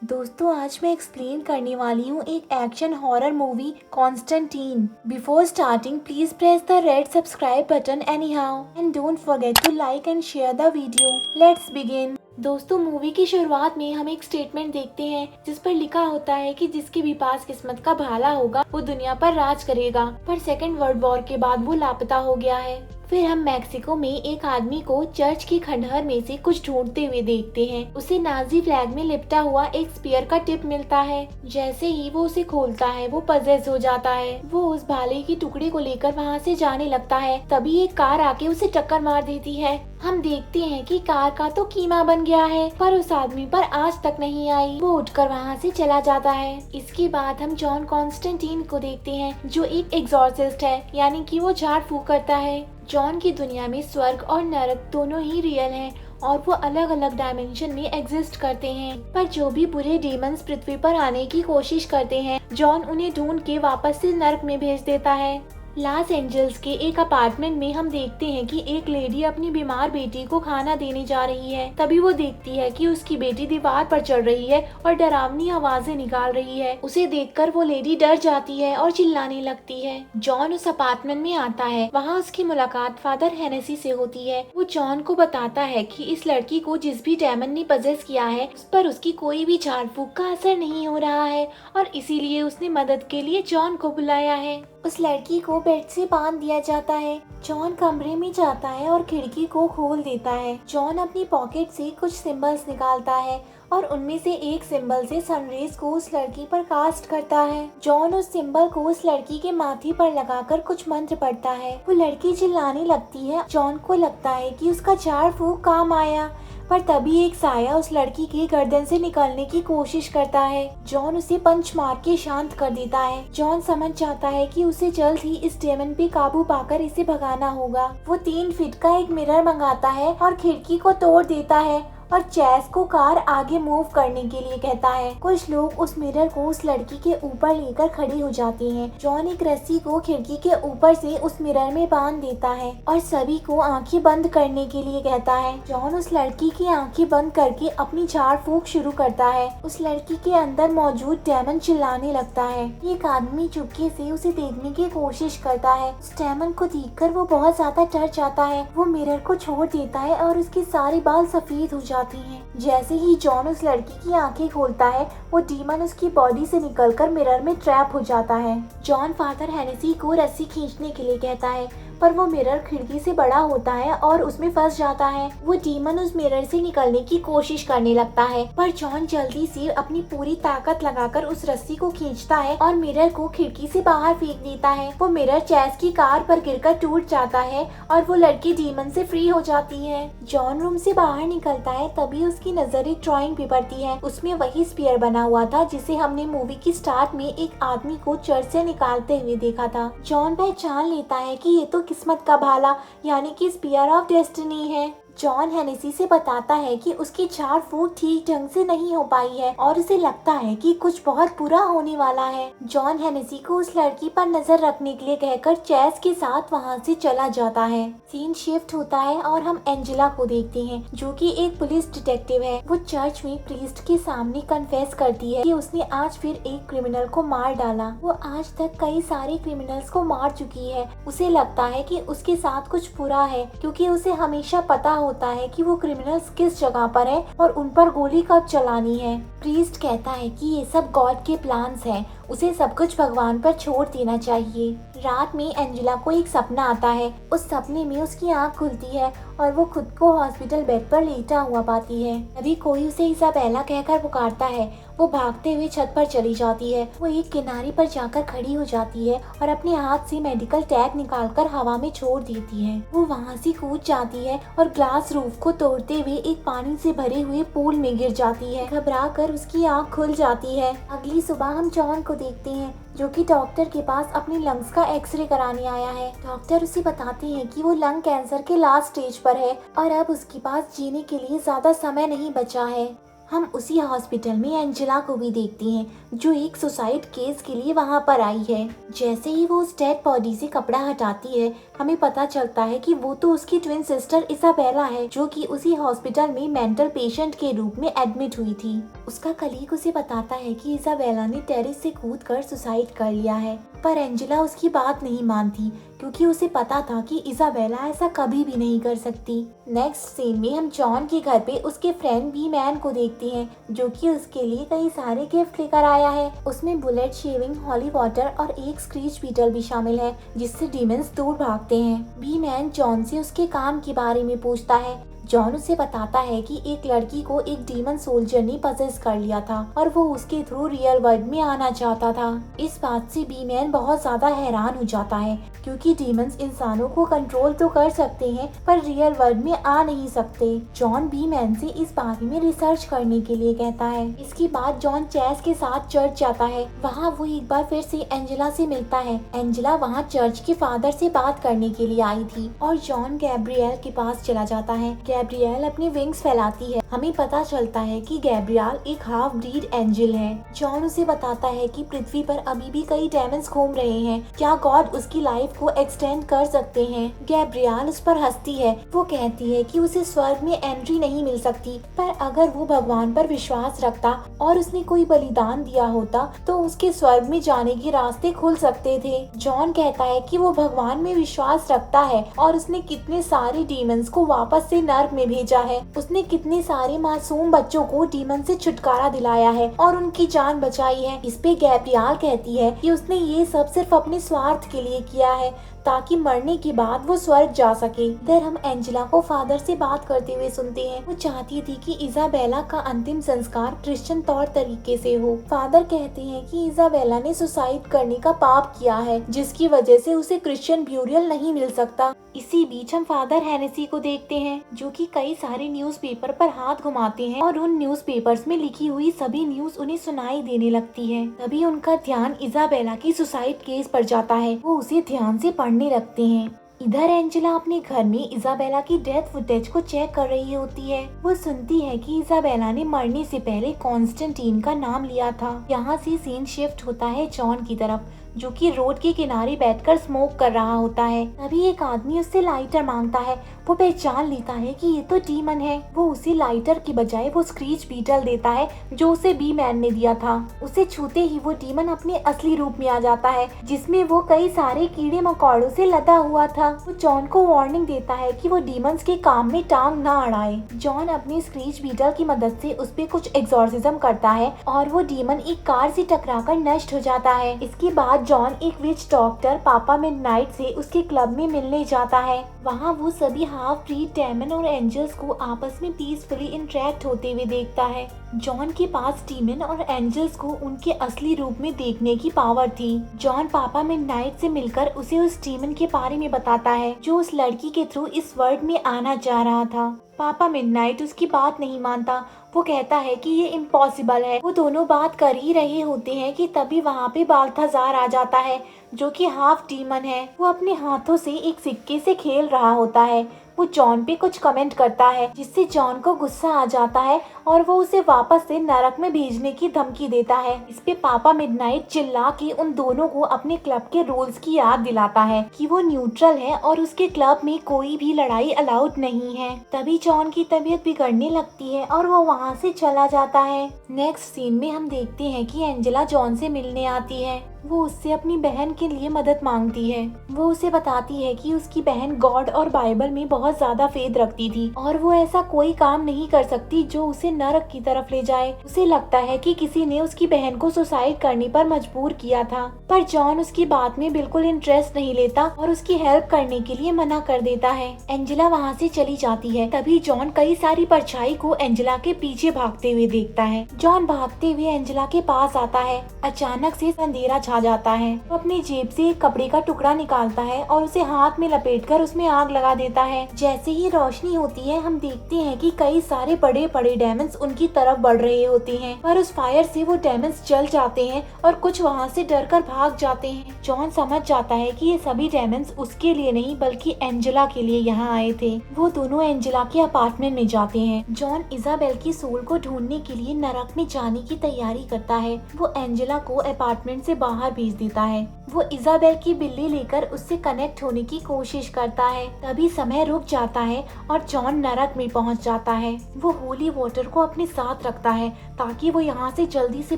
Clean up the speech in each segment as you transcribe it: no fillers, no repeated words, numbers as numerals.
दोस्तों आज मैं एक्सप्लेन करने वाली हूँ एक action horror movie Constantine. Before starting please press the red subscribe button anyhow and don't forget to like and share the video. Let's begin. दोस्तों movie की शुरुआत में हम एक स्टेटमेंट देखते हैं जिस पर लिखा होता है कि जिसके भी पास किस्मत का भाला होगा वो दुनिया पर राज करेगा, पर सेकेंड वर्ल्ड वॉर के बाद वो लापता हो गया है। फिर हम मैक्सिको में एक आदमी को चर्च की खंडहर में से कुछ ढूंढते हुए देखते हैं। उसे नाजी फ्लैग में लिपटा हुआ एक स्पीयर का टिप मिलता है। जैसे ही वो उसे खोलता है वो पजेस हो जाता है। वो उस भाले की टुकड़े को लेकर वहाँ से जाने लगता है, तभी एक कार आके उसे टक्कर मार देती है। हम देखते हैं कि कार का तो कीमा बन गया है, पर उस आदमी पर आज तक नहीं आई। वो उठकर वहाँ से चला जाता है। इसके बाद हम जॉन कॉन्स्टेंटीन को देखते हैं जो एक एग्जॉर्सिस्ट है, यानी कि वो झाड़ फूक करता है। जॉन की दुनिया में स्वर्ग और नरक दोनों ही रियल हैं और वो अलग अलग डायमेंशन में एग्जिस्ट करते हैं। पर जो भी बुरे डीमंस पृथ्वी पर आने की कोशिश करते हैं, जॉन उन्हें ढूंढ के वापस से नरक में भेज देता है। लॉस एंजल्स के एक अपार्टमेंट में हम देखते हैं कि एक लेडी अपनी बीमार बेटी को खाना देने जा रही है। तभी वो देखती है कि उसकी बेटी दीवार पर चढ़ रही है और डरावनी आवाजें निकाल रही है। उसे देखकर वो लेडी डर जाती है और चिल्लाने लगती है। जॉन उस अपार्टमेंट में आता है। वहाँ उसकी मुलाकात फादर हेनेसी से होती है। वो जॉन को बताता है कि इस लड़की को जिस भी डेमन ने पजेस किया है उस पर उसकी कोई भी झाड़ फूक का असर नहीं हो रहा है और इसीलिए उसने मदद के लिए जॉन को बुलाया है। उस लड़की को बेड से बांध दिया जाता है। जॉन कमरे में जाता है और खिड़की को खोल देता है। जॉन अपनी पॉकेट से कुछ सिंबल्स निकालता है और उनमें से एक सिंबल से सनरेज को उस लड़की पर कास्ट करता है। जॉन उस सिंबल को उस लड़की के माथे पर लगाकर कुछ मंत्र पढ़ता है। वो लड़की चिल्लाने लगती है। जॉन को लगता है कि उसका झाड़ फूक काम आया, पर तभी एक साया उस लड़की के गर्दन से निकलने की कोशिश करता है। जॉन उसे पंच मार के शांत कर देता है। जॉन समझ जाता है कि उसे जल्द ही इस डेमन पे काबू पाकर इसे भगाना होगा। वो 3 फीट का एक मिरर मंगाता है और खिड़की को तोड़ देता है और चैस को कार आगे मूव करने के लिए कहता है। कुछ लोग उस मिरर को उस लड़की के ऊपर लेकर खड़े हो जाते हैं। जॉन एक रस्सी को खिड़की के ऊपर से उस मिरर में बांध देता है और सभी को आंखें बंद करने के लिए कहता है। जॉन उस लड़की की आंखें बंद करके अपनी झाड़ फूक शुरू करता है। उस लड़की के अंदर मौजूद डेमन चिल्लाने लगता है। एक आदमी चुपके से उसे देखने की कोशिश करता है। उस डेमन को देखकर वो बहुत ज्यादा डर जाता है। वो मिरर को छोड़ देता है और उसके सारे बाल सफेद हो जाते हैं। जैसे ही जॉन उस लड़की की आंखें खोलता है वो डीमन उसकी बॉडी से निकलकर मिरर में ट्रैप हो जाता है। जॉन फादर हेनेसी को रस्सी खींचने के लिए कहता है, पर वो मिरर खिड़की से बड़ा होता है और उसमें फंस जाता है। वो डीमन उस मिरर से निकलने की कोशिश करने लगता है, पर जॉन जल्दी से अपनी पूरी ताकत लगाकर उस रस्सी को खींचता है और मिरर को खिड़की से बाहर फेंक देता है। वो मिरर चैस की कार पर गिरकर टूट जाता है और वो लड़की डीमन से फ्री हो जाती है। जॉन रूम से बाहर निकलता है, तभी उसकी नजर एक ड्राइंग पे पड़ती है। उसमें वही स्पीयर बना हुआ था जिसे हमने मूवी की स्टार्ट में एक आदमी को चर्च से निकालते हुए देखा था। जॉन पहचान लेता है कि ये तो किस्मत का भाला यानी कि स्पीयर ऑफ डेस्टिनी है। जॉन हेनेसी से बताता है कि उसकी झाड़ फूक ठीक ढंग से नहीं हो पाई है और उसे लगता है कि कुछ बहुत बुरा होने वाला है। जॉन हेनेसी को उस लड़की पर नजर रखने के लिए कहकर चैस के साथ वहां से चला जाता है। सीन शिफ्ट होता है और हम एंजेला को देखते हैं जो कि एक पुलिस डिटेक्टिव है। वो चर्च में प्रीस्ट के सामने कन्फेस करती है कि उसने आज फिर एक क्रिमिनल को मार डाला। वो आज तक कई सारे क्रिमिनल्स को मार चुकी है। उसे लगता है कि उसके साथ कुछ बुरा है क्योंकि उसे हमेशा पता होता है कि वो क्रिमिनल्स किस जगह पर है और उन पर गोली कब चलानी है। प्रीस्ट कहता है कि ये सब गॉड के प्लान्स हैं, उसे सब कुछ भगवान पर छोड़ देना चाहिए। रात में एंजेला को एक सपना आता है। उस सपने में उसकी आंख खुलती है और वो खुद को हॉस्पिटल बेड पर लेटा हुआ पाती है। तभी कोई उसे इसाबेला कहकर पुकारता है। वो भागते हुए छत पर चली जाती है। वो एक किनारे पर जाकर खड़ी हो जाती है और अपने हाथ से मेडिकल टैग निकालकर हवा में छोड़ देती है। वो वहाँ से कूद जाती है और ग्लास रूफ को तोड़ते हुए एक पानी से भरे हुए पूल में गिर जाती है। घबरा कर उसकी आंख खुल जाती है। अगली सुबह हम जॉन को देखते हैं जो कि डॉक्टर के पास अपने लंग्स का एक्सरे कराने आया है। डॉक्टर उसे बताते हैं कि वो लंग कैंसर के लास्ट स्टेज पर है और अब उसके पास जीने के लिए ज्यादा समय नहीं बचा है। हम उसी हॉस्पिटल में एंजेला को भी देखते हैं जो एक सुसाइड केस के लिए वहाँ पर आई है। जैसे ही वो उस डेड बॉडी से कपड़ा हटाती है हमें पता चलता है कि वो तो उसकी ट्विन सिस्टर इसाबेला है, जो कि उसी हॉस्पिटल में मेंटल पेशेंट के रूप में एडमिट हुई थी। उसका कलीग उसे बताता है कि इसाबेला ने टेरेस से कूदकर सुसाइड कर लिया है, पर एंजेला उसकी बात नहीं मानती क्योंकि उसे पता था कि इसाबेला ऐसा कभी भी नहीं कर सकती। नेक्स्ट सीन में हम जॉन के घर पे उसके फ्रेंड बी मैन को देखते हैं, जो कि उसके लिए कई सारे गिफ्ट लेकर आया है। उसमें बुलेट शेविंग, हॉली वॉटर और एक स्क्रीच बीटल भी शामिल है, जिससे डीमंस दूर भागते हैं। बी मैन जॉन से उसके काम के बारे में पूछता है। जॉन उसे बताता है कि एक लड़की को एक डीमन सोल्जर ने पजेस कर लिया था और वो उसके थ्रू रियल वर्ल्ड में आना चाहता था। इस बात से बी मैन बहुत ज्यादा हैरान हो जाता है क्योंकि डीमंस इंसानों को कंट्रोल तो कर सकते हैं पर रियल वर्ल्ड में आ नहीं सकते। जॉन बी मैन से इस बारे में रिसर्च करने के लिए कहता है। इसके बाद जॉन चैस के साथ चर्च जाता है। वहाँ वो एक बार फिर से एंजेला से मिलता है। एंजेला वहाँ चर्च के फादर से बात करने के लिए आई थी और जॉन गैब्रिएल के पास चला जाता है। गैब्रिएल अपनी विंग्स फैलाती है। हमें पता चलता है कि गैब्रिएल एक हाफ ब्रीड एंजल है। जॉन उसे बताता है कि पृथ्वी पर अभी भी कई डेमन्स घूम रहे हैं, क्या गॉड उसकी लाइफ को एक्सटेंड कर सकते हैं। गैब्रिएल उस पर हंसती है। वो कहती है कि उसे स्वर्ग में एंट्री नहीं मिल सकती, पर अगर वो भगवान पर विश्वास रखता और उसने कोई बलिदान दिया होता तो उसके स्वर्ग में जाने के रास्ते खुल सकते थे। जॉन कहता है कि वो भगवान में विश्वास रखता है और उसने कितने सारे डीमंस को वापस से नर्क में भेजा है। उसने कितने सारे मासूम बच्चों को डीमन से छुटकारा दिलाया है और उनकी जान बचाई है। इस पे गैब्रिएल कहती है कि उसने ये सब सिर्फ अपने स्वार्थ के लिए किया है ताकि मरने के बाद वो स्वर्ग जा सके। इधर हम एंजेला को फादर से बात करते हुए सुनते हैं। वो चाहती थी कि इसाबेला का अंतिम संस्कार क्रिश्चियन तौर तरीके से हो। फादर कहते हैं कि इसाबेला ने सुसाइड करने का पाप किया है, जिसकी वजह से उसे क्रिश्चियन ब्यूरियल नहीं मिल सकता। इसी बीच हम फादर हेनेसी को देखते हैं, जो कि कई सारे न्यूज़पेपर पर हाथ घुमाते हैं और उन न्यूज़पेपर्स में लिखी हुई सभी न्यूज उन्हें सुनाई देने लगती है। तभी उनका ध्यान इसाबेला की सुसाइड केस पर जाता है। वो उसे ध्यान से पढ़ने लगते हैं। इधर एंजेला अपने घर में इसाबेला की डेथ फुटेज को चेक कर रही होती है। वो सुनती है कि इसाबेला ने मरने से पहले कॉन्स्टेंटीन का नाम लिया था। यहाँ से सीन शिफ्ट होता है जॉन की तरफ, जो कि रोड के किनारे बैठकर स्मोक कर रहा होता है। तभी एक आदमी उससे लाइटर मांगता है। वो पहचान लेता है कि ये तो डीमन है। वो उसे लाइटर की बजाय वो स्क्रीच बीटल देता है जो उसे बी मैन ने दिया था। उसे छूते ही वो डीमन अपने असली रूप में आ जाता है, जिसमें वो कई सारे कीड़े मकोड़ों से लदा हुआ था। वो जॉन को वार्निंग देता है कि वो डीमंस के काम में टांग ना अड़ाए। जॉन अपनी स्क्रीच बीटल की मदद से उस पे कुछ एक्सॉर्सिज्म करता है और वो डीमन एक कार से टकराकर नष्ट हो जाता है। इसके बाद जॉन एक विच डॉक्टर पापा मिडनाइट से उसके क्लब में मिलने जाता है। वहाँ वो सभी हाफ ब्रीड डेमन और एंजल्स को आपस में पीसफुली इंटरेक्ट होते हुए देखता है। जॉन के पास डीमन और एंजल्स को उनके असली रूप में देखने की पावर थी। जॉन पापा मिडनाइट से मिलकर उसे उस डीमन के बारे में बताता है जो उस लड़की के थ्रू इस वर्ल्ड में आना चाह रहा था। पापा मिडनाइट उसकी बात नहीं मानता। वो कहता है कि ये इम्पॉसिबल है। वो दोनों बात कर ही रहे होते हैं कि तभी वहाँ पे बाल्थाजार आ जाता है, जो कि हाफ डीमन है। वो अपने हाथों से एक सिक्के से खेल रहा होता है। वो जॉन पे कुछ कमेंट करता है, जिससे जॉन को गुस्सा आ जाता है और वो उसे वापस से नरक में भेजने की धमकी देता है। इस पे पापा मिडनाइट चिल्ला के उन दोनों को अपने क्लब के रूल्स की याद दिलाता है कि वो न्यूट्रल है और उसके क्लब में कोई भी लड़ाई अलाउड नहीं है। तभी जॉन की तबीयत बिगड़ने लगती है और वो वहाँ से चला जाता है। नेक्स्ट सीन में हम देखते हैं कि एंजेला जॉन से मिलने आती है। वो उससे अपनी बहन के लिए मदद मांगती है। वो उसे बताती है कि उसकी बहन गॉड और बाइबल में बहुत ज्यादा फेथ रखती थी और वो ऐसा कोई काम नहीं कर सकती जो उसे नरक की तरफ ले जाए। उसे लगता है कि किसी ने उसकी बहन को सुसाइड करने पर मजबूर किया था, पर जॉन उसकी बात में बिल्कुल इंटरेस्ट नहीं लेता और उसकी हेल्प करने के लिए मना कर देता है। एंजेला वहाँ से चली जाती है। तभी जॉन कई सारी परछाई को एंजेला के पीछे भागते हुए देखता है। जॉन भागते हुए एंजेला के पास आता है। अचानक से अंधेरा छा जाता है। वो अपनी जेब से एक कपड़े का टुकड़ा निकालता है और उसे हाथ में लपेटकर उसमें आग लगा देता है। जैसे ही रोशनी होती है हम देखते हैं कि कई सारे बड़े बड़े डायमंड्स उनकी तरफ बढ़ रहे होते हैं, पर उस फायर से वो डायमंड्स जल जाते हैं और कुछ वहाँ से डरकर भाग जाते हैं। जॉन समझ जाता है कि ये सभी डायमंड्स उसके लिए नहीं बल्कि एंजेला के लिए यहाँ आए थे। वो दोनों एंजेला के अपार्टमेंट में जाते हैं। जॉन इजाबेल की सोल को ढूंढने के लिए नरक में जाने की तैयारी करता है। वो एंजेला को अपार्टमेंट से बाहर भेज देता है। वो इजाबेल की बिल्ली लेकर उससे कनेक्ट होने की कोशिश करता है। तभी समय रुक जाता है और जॉन नरक में पहुंच जाता है। वो होली वाटर को अपने साथ रखता है ताकि वो यहाँ से जल्दी से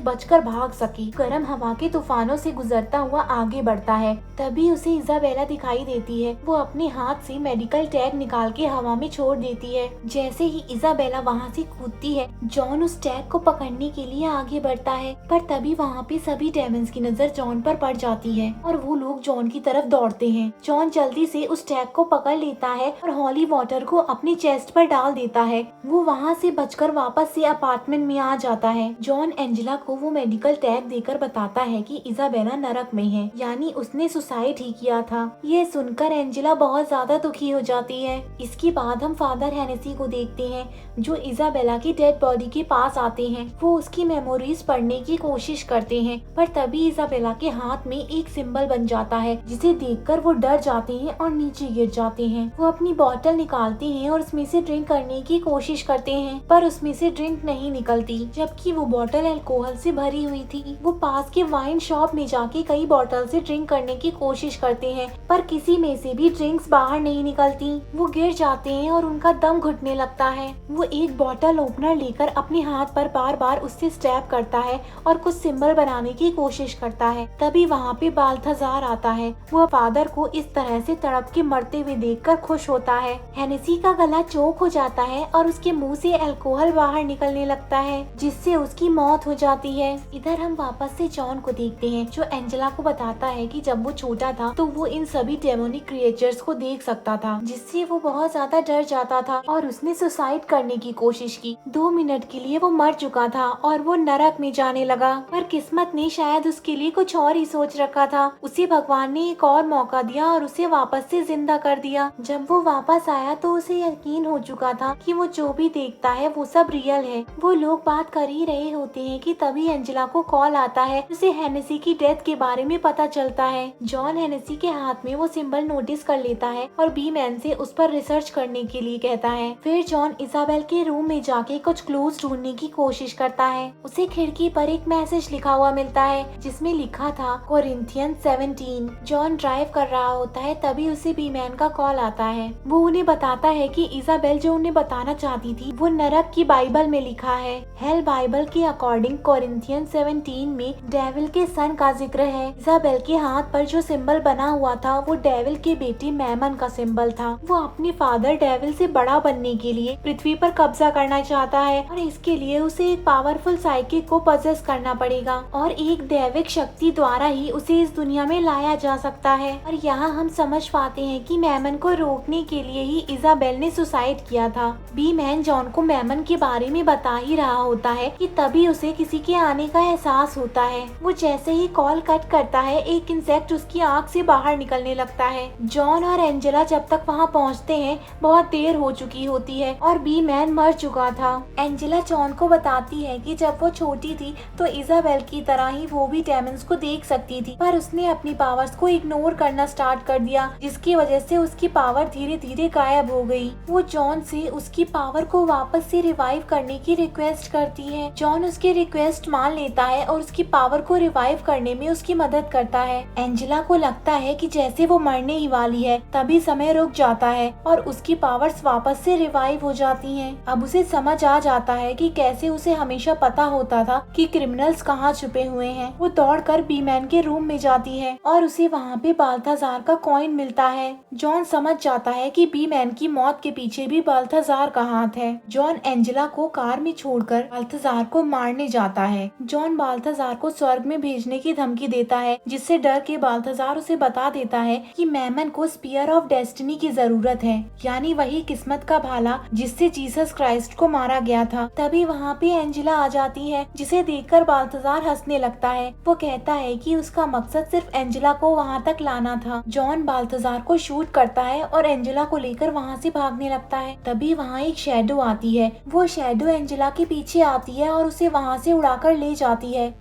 बचकर भाग सके। गर्म हवा के तूफानों से गुजरता हुआ आगे बढ़ता है। तभी उसे इजाबेला दिखाई देती है। वो अपने हाथ से मेडिकल टैग निकाल के हवा में छोड़ देती है। जैसे ही इजाबेला वहाँ से कूदती है, जॉन उस टैग को पकड़ने के लिए आगे बढ़ता है, पर तभी वहाँ पे सभी डायमंड्स की नजर जॉन पर पड़ जाती है और वो लोग जॉन की तरफ दौड़ते हैं। जॉन जल्दी से उस टैग को पकड़ लेता है और हॉली वाटर को अपनी चेस्ट पर डाल देता है। वो वहाँ से बचकर वापस से अपार्टमेंट में आ जाता है। जॉन एंजेला को वो मेडिकल टैग देकर बताता है कि इजाबेला नरक में है, यानी उसने सुसाइड ही किया था। ये सुनकर एंजेला बहुत ज्यादा दुखी हो जाती है। इसके बाद हम फादर हेनेसी को देखते हैं जो इजाबेला की डेड बॉडी के पास आते हैं। वो उसकी मेमोरीज पढ़ने की कोशिश करते हैं, पर तभी इजाबेला के हाथ में एक सिंबल बन जाता है जिसे देखकर वो डर जाते हैं और नीचे गिर जाते हैं। वो अपनी बोतल निकालते हैं और उसमें से ड्रिंक करने की कोशिश करते हैं, पर उसमें से ड्रिंक नहीं निकलती, जबकि वो बोतल अल्कोहल से भरी हुई थी। वो पास के वाइन शॉप में जाके कई बोतल से ड्रिंक करने की कोशिश करते हैं, पर किसी में से भी ड्रिंक्स बाहर नहीं निकलती। वो गिर जाते हैं और उनका दम घुटने लगता है। वो एक बोतल ओपनर लेकर अपने हाथ पर बार बार उससे स्टैब करता है और कुछ सिंबल बनाने की कोशिश करता है। तभी वहाँ पे बाल्थाजार आता है। वो फादर को इस तरह से तड़प के मरते हुए देखकर खुश होता है। हेनेसी का गला चोक हो जाता है और उसके मुंह से अल्कोहल बाहर निकलने लगता है, जिससे उसकी मौत हो जाती है। इधर हम वापस से जॉन को देखते हैं जो एंजेला को बताता है कि जब वो छोटा था तो वो इन सभी डेमोनिक क्रिएचर्स को देख सकता था, जिससे वो बहुत ज्यादा डर जाता था और उसने सुसाइड करने की कोशिश की। 2 मिनट के लिए वो मर चुका था और वो नरक में जाने लगा, पर किस्मत ने शायद उसके लिए कुछ और ही सोच रखा था। उसे भगवान ने एक और मौका दिया और उसे वापस से जिंदा कर दिया। जब वो वापस आया तो उसे यकीन हो चुका था कि वो जो भी देखता है वो सब रियल है। वो लोग बात कर ही रहे होते हैं कि तभी एंजेला को कॉल आता है। उसे हेनेसी की डेथ के बारे में पता चलता है। जॉन हेनेसी के हाथ में वो सिंबल नोटिस कर लेता है और बी मैन से उस पर रिसर्च करने के लिए कहता है। फिर जॉन इजाबेल के रूम में जाके कुछ क्लूज ढूंढने की कोशिश करता है। उसे खिड़की पर एक मैसेज लिखा हुआ मिलता है जिसमें लिखा था कोरिंथियंस 17। जॉन ड्राइव कर रहा होता है, तभी उसे बी मैन का कॉल आता है। वो उन्हें बताता है कि इजाबेल जो उन्हें बताना चाहती थी वो नरक की बाइबल में लिखा है। हेल बाइबल के अकॉर्डिंग कोरिंथियंस 17 में डेविल के सन का जिक्र है। इजाबेल के हाथ पर जो सिंबल बना हुआ था वो डेविल के बेटे मैमन का सिंबल था। वो अपने फादर डेविल से बड़ा बनने के लिए पृथ्वी पर कब्जा करना चाहता है और इसके लिए उसे एक पावरफुल साइकिक को पजेस करना पड़ेगा और एक दैविक शक्ति द्वारा ही उसे इस दुनिया में लाया जा सकता है। और यहाँ हम समझ पाते हैं कि मैमन को रोकने के लिए ही इजाबेल ने सुसाइड किया था। बी मैन जॉन को मैमन के बारे में बता ही रहा होता है कि तभी उसे किसी के आने का एहसास होता है। वो जैसे ही कॉल कट करता है एक इंसेक्ट उसकी आँख से बाहर निकलने लगता है। जॉन और एंजेला जब तक वहाँ पहुँचते हैं बहुत देर हो चुकी होती है और बी मैन मर चुका था। एंजेला जॉन को बताती है कि जब वो छोटी थी तो इजाबेल की तरह ही वो भी डायमंड्स को देख सकती थी, पर उसने अपनी पावर्स को इग्नोर करना स्टार्ट कर दिया, जिसकी वजह से उसकी पावर धीरे धीरे गायब हो गई। वो जॉन से उसकी पावर को वापस से रिवाइव करने की रिक्वेस्ट करती है। जॉन उसकी रिक्वेस्ट मान लेता है और उसकी पावर को रिवाइव करने में उसकी मदद करता है। एंजेला को लगता है कि जैसे वो मरने ही वाली है तभी समय रुक जाता है और उसकी पावर्स वापस से रिवाइव हो जाती हैं। अब उसे समझ आ जाता है कि कैसे उसे हमेशा पता होता था कि क्रिमिनल्स कहाँ छुपे हुए हैं। वो दौड़कर बी मैन के रूम में जाती है और उसे वहाँ पे बाल्थाजार का कॉइन मिलता है। जॉन समझ जाता है कि बी मैन की मौत के पीछे भी बाल्थाजार का हाथ है। जॉन एंजेला को कार में छोड़कर बाल्थाजार को मारने जाता है। जॉन बाल्थाजार को स्वर्ग में भेजने की धमकी देता है, जिससे डर के बाल्थाजार उसे बता देता है कि मैमन को स्पीयर ऑफ डेस्टिनी की जरूरत है, यानी वही किस्मत का भाला जिससे जीसस क्राइस्ट को मारा गया था। तभी वहाँ पे एंजेला आ जाती है, जिसे देखकर बाल्थाजार हंसने लगता है। वो कहता है कि उसका मकसद सिर्फ एंजेला को वहाँ तक लाना था। जॉन बाल्थाजार को शूट करता है और एंजेला एंजेला को लेकर वहाँ से भागने लगता है। तभी वहाँ एक शैडो आती है। वो शैडो एंजेला के पीछे आती है और उसे वहाँ से उड़ाकर ले जाती है।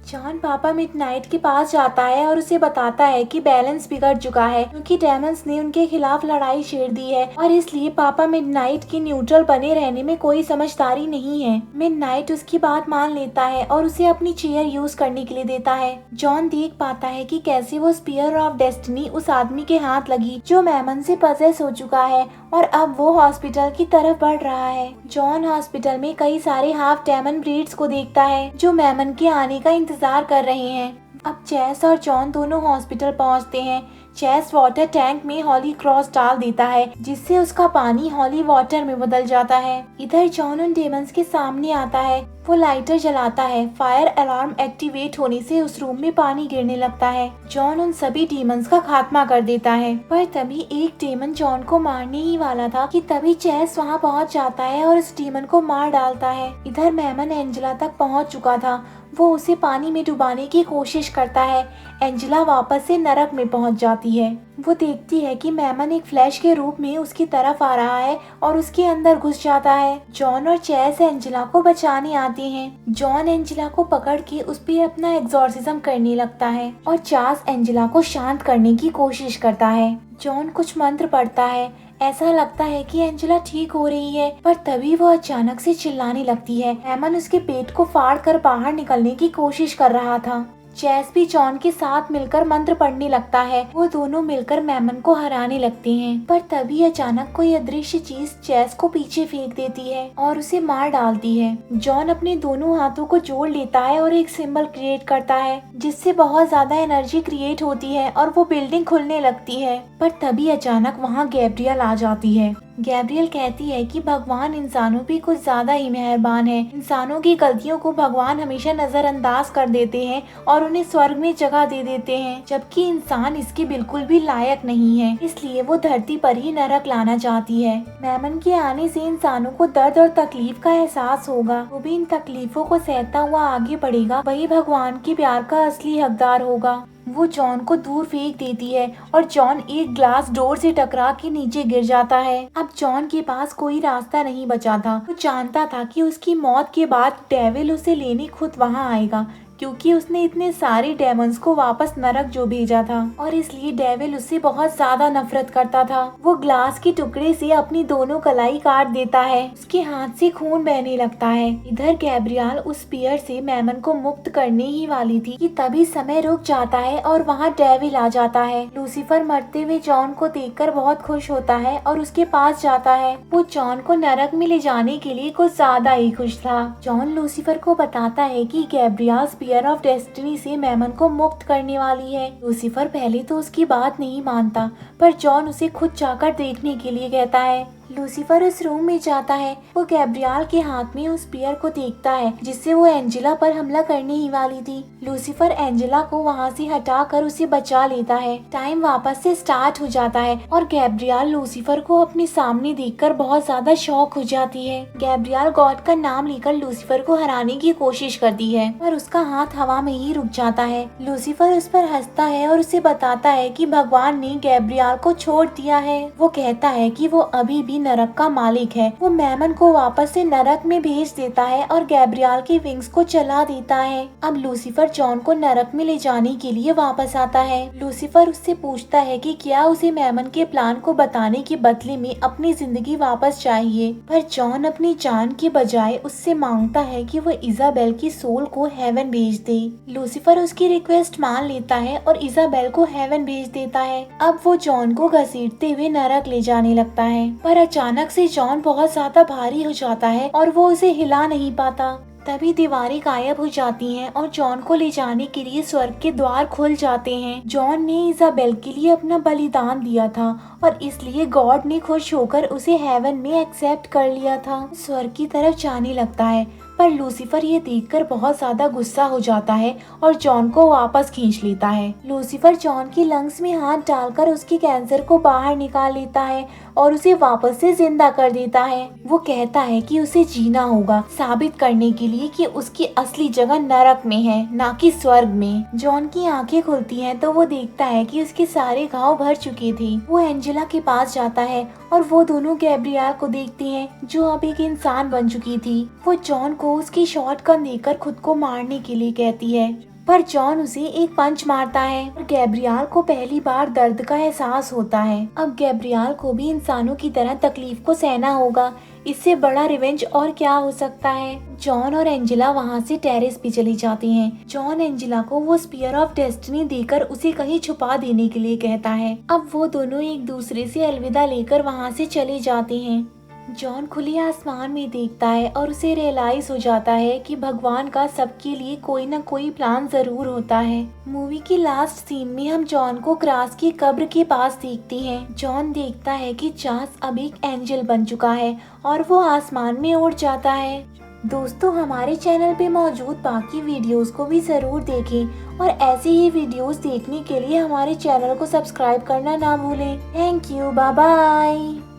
जॉन पापा मिडनाइट के पास जाता है और उसे बताता है कि बैलेंस बिगड़ चुका है क्योंकि डेमंस ने उनके खिलाफ लड़ाई छेड़ दी है और इसलिए पापा मिडनाइट की न्यूट्रल बने रहने में कोई समझदारी नहीं है। मिडनाइट उसकी बात मान लेता है और उसे अपनी चेयर यूज करने के लिए देता है। जॉन देख पाता है कि कैसे वो स्पीयर ऑफ डेस्टिनी उस आदमी के हाथ लगी जो मैमन से पजेस हो चुका है और अब वो हॉस्पिटल की तरफ बढ़ रहा है। जॉन हॉस्पिटल में कई सारे हाफ डेमन ब्रीड्स को देखता है जो मैमन के आने का इंतजार कर रहे हैं। अब चेस और जॉन दोनों हॉस्पिटल पहुंचते हैं। चेस वाटर टैंक में हॉली क्रॉस डाल देता है जिससे उसका पानी हॉली वाटर में बदल जाता है। इधर जॉन उन डेमंस के सामने आता है। वो लाइटर जलाता है। फायर अलार्म एक्टिवेट होने से उस रूम में पानी गिरने लगता है। जॉन उन सभी डेमंस का खात्मा कर देता है। पर तभी एक डेमन जॉन को मारने ही वाला था कि तभी चेस वहां पहुंच जाता है और उस डेमन को मार डालता है। इधर मैमन एंजेला तक पहुंच चुका था। वो उसे पानी में डुबाने की कोशिश करता है। एंजेला वापस से नरक में पहुंच जाती है। वो देखती है कि मैमन एक फ्लैश के रूप में उसकी तरफ आ रहा है और उसके अंदर घुस जाता है। जॉन और चेस एंजेला को बचाने आते हैं। जॉन एंजेला को पकड़ के उस पर अपना एग्जॉर्सिज्म करने लगता है और चार्ल्स एंजेला को शांत करने की कोशिश करता है। जॉन कुछ मंत्र पढ़ता है। ऐसा लगता है कि एंजेला ठीक हो रही है पर तभी वो अचानक से चिल्लाने लगती है। मैमन उसके पेट को फाड़ कर बाहर निकलने की कोशिश कर रहा था। चेस भी जॉन के साथ मिलकर मंत्र पढ़ने लगता है। वो दोनों मिलकर मैमन को हराने लगते हैं पर तभी अचानक कोई अदृश्य चीज चेस को पीछे फेंक देती है और उसे मार डालती है। जॉन अपने दोनों हाथों को जोड़ लेता है और एक सिंबल क्रिएट करता है जिससे बहुत ज्यादा एनर्जी क्रिएट होती है और वो बिल्डिंग खुलने लगती है। पर तभी अचानक वहाँ गैब्रियल आ जाती है। गैब्रियल कहती है कि भगवान इंसानों पे कुछ ज्यादा ही मेहरबान है। इंसानों की गलतियों को भगवान हमेशा नजरअंदाज कर देते हैं और उन्हें स्वर्ग में जगह दे देते हैं, जबकि इंसान इसके बिल्कुल भी लायक नहीं है। इसलिए वो धरती पर ही नरक लाना चाहती है। मैमन के आने से इंसानों को दर्द और तकलीफ का एहसास होगा। वो भी इन तकलीफों को सहता हुआ आगे बढ़ेगा। वही भगवान के प्यार का असली हकदार होगा। वो जॉन को दूर फेंक देती है और जॉन एक ग्लास डोर से टकरा के नीचे गिर जाता है। अब जॉन के पास कोई रास्ता नहीं बचा था। वो जानता था कि उसकी मौत के बाद डेविल उसे लेने खुद वहां आएगा क्योंकि उसने इतने सारे डेमंस को वापस नरक जो भेजा था और इसलिए डेविल उससे बहुत ज्यादा नफरत करता था। वो ग्लास के टुकड़े से अपनी दोनों कलाई काट देता है। उसके हाथ से खून बहने लगता है। इधर गैब्रियल उस स्पीयर से मैमन को मुक्त करने ही वाली थी कि तभी समय रुक जाता है और वहाँ डेविल आ जाता है। लूसीफर मरते हुए जॉन को देखकर बहुत खुश होता है और उसके पास जाता है। वो जॉन को नरक में ले जाने के लिए कुछ ज्यादा ही खुश था। जॉन लूसीफर को बताता है कि गैब्रियल स्पीयर ऑफ डेस्टिनी से मैमन को मुक्त करने वाली है। लूसीफर पहले तो उसकी बात नहीं मानता पर जॉन उसे खुद जाकर देखने के लिए कहता है। लूसीफर उस रूम में जाता है। वो गैब्रियल के हाथ में उस स्पीयर को देखता है जिससे वो एंजेला पर हमला करने ही वाली थी। लूसीफर एंजेला को वहाँ से हटाकर उसे बचा लेता है। टाइम वापस से स्टार्ट हो जाता है और गैब्रियल लूसीफर को अपने सामने देखकर बहुत ज्यादा शॉक हो जाती है। गैब्रियल गॉड का नाम लेकर लूसीफर को हराने की कोशिश करती है पर उसका हाथ हवा में ही रुक जाता है। लूसीफर उस पर हंसता है और उसे बताता है कि भगवान ने गैब्रियल को छोड़ दिया है। वो कहता है कि वो अभी भी नरक का मालिक है। वो मैमन को वापस से नरक में भेज देता है और गैब्रियल के विंग्स को चला देता है। अब लूसीफर जॉन को नरक में ले जाने के लिए वापस आता है। लूसीफर उससे पूछता है कि क्या उसे मैमन के प्लान को बताने के बदले में अपनी जिंदगी वापस चाहिए, पर जॉन अपनी जान के बजाय उससे मांगता है कि वो इजाबेल की सोल को हेवन भेज दे। लूसीफर उसकी रिक्वेस्ट मान लेता है और इजाबेल को हेवन भेज देता है। अब वो जॉन को घसीटते हुए नरक ले जाने लगता है पर अचानक से जॉन बहुत ज्यादा भारी हो जाता है और वो उसे हिला नहीं पाता। तभी दीवारें गायब हो जाती हैं और जॉन को ले जाने के लिए स्वर्ग के द्वार खुल जाते हैं। जॉन ने इजाबेल के लिए अपना बलिदान दिया था और इसलिए गॉड ने खुश होकर उसे हेवन में एक्सेप्ट कर लिया था। स्वर्ग की तरफ जाने लगता है पर लूसीफर ये देखकर बहुत ज्यादा गुस्सा हो जाता है और जॉन को वापस खींच लेता है। लूसीफर जॉन की लंग्स में हाथ डालकर उसके कैंसर को बाहर निकाल लेता है और उसे वापस से जिंदा कर देता है। वो कहता है कि उसे जीना होगा, साबित करने के लिए कि उसकी असली जगह नरक में है, ना कि स्वर्ग में। जॉन की आंखें खुलती हैं तो वो देखता है कि उसके सारे घाव भर चुके थे। वो एंजेला के पास जाता है और वो दोनों गैब्रियल को देखती हैं, जो अब एक इंसान बन चुकी थी। वो जॉन को उसकी शॉटगन देकर खुद को मारने के लिए कहती है, पर जॉन उसे एक पंच मारता है और गैब्रियल को पहली बार दर्द का एहसास होता है। अब गैब्रियल को भी इंसानों की तरह तकलीफ को सहना होगा। इससे बड़ा रिवेंज और क्या हो सकता है। जॉन और एंजेला वहाँ से टेरेस पे चली जाती हैं। जॉन एंजेला को वो स्पीयर ऑफ डेस्टिनी देकर उसे कहीं छुपा देने के लिए कहता है। अब वो दोनों एक दूसरे से अलविदा लेकर वहाँ से चले जाते हैं। जॉन खुले आसमान में देखता है और उसे रियलाइज हो जाता है कि भगवान का सबके लिए कोई न कोई प्लान जरूर होता है। मूवी की लास्ट सीन में हम जॉन को क्रास की कब्र के पास देखते हैं। जॉन देखता है कि चार्ल्स अब एक एंजल बन चुका है और वो आसमान में उड़ जाता है। दोस्तों, हमारे चैनल पे मौजूद बाकी वीडियोस को भी जरूर देखें और ऐसे ही वीडियोस देखने के लिए हमारे चैनल को सब्सक्राइब करना ना भूलें। Thank you, bye bye.